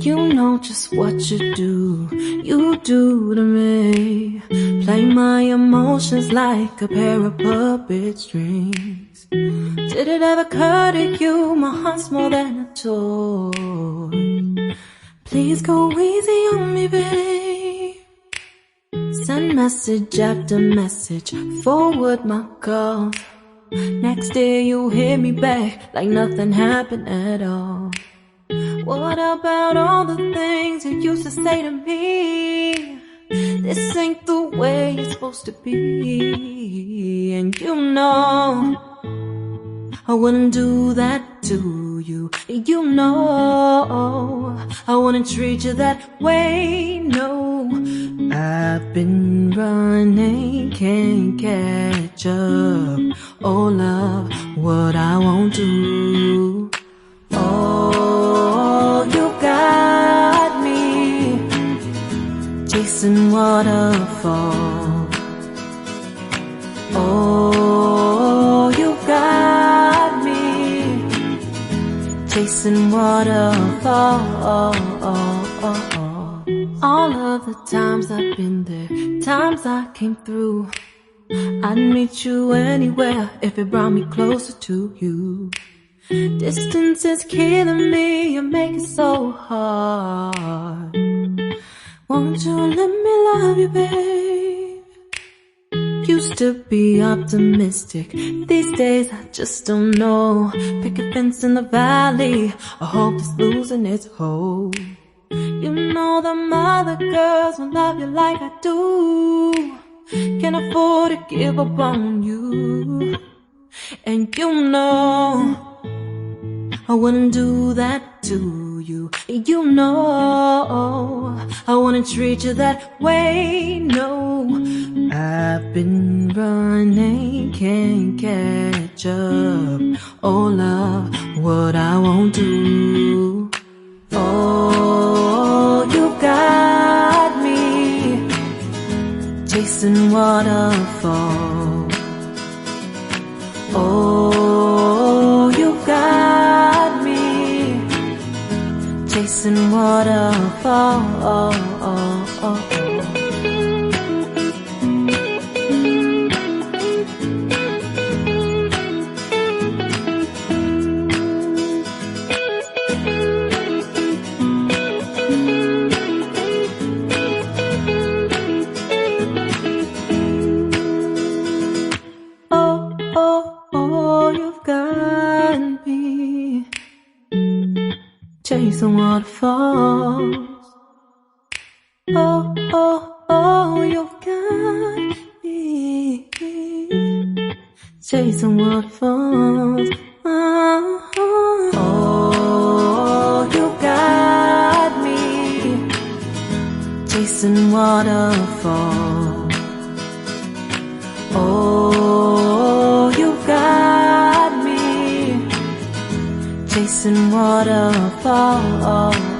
You know just what you do to me. Play my emotions like a pair of puppet strings. Did it ever occur to you my heart's more than a toy? Please go easy on me, babe. Send message after message, forward my calls. Next day you hit me back like nothing happened at all. What about all the things you used to say to me? This ain't the way it's supposed to be. And you know I wouldn't do that to you. You know I wouldn't treat you that way, no. I've been running, can't catch up. Oh love, what I won't do. Oh, you got me chasing waterfalls. Oh, you got me chasing waterfalls. All of the times I've been there, times I came through, I'd meet you anywhere if it brought me closer to you. Distance is killing me, you make it so hard. Won't you let me love you, babe? Used to be optimistic, these days I just don't know. Pick a fence in the valley, I hope it's losing its hold. You know them other girls won't love you like I do. Can't afford to give up on you. And you know I wouldn't do that to you. You know I wouldn't treat you that way, no. I've been running, can't catch up. Oh love, what I won't do. Oh, you got me chasing waterfalls. Oh, you got me chasing waterfalls. Oh, you've got me chasing waterfalls. Oh, you've got me chasing waterfalls. Oh, you got me chasing waterfalls. Oh, you got me chasing waterfalls.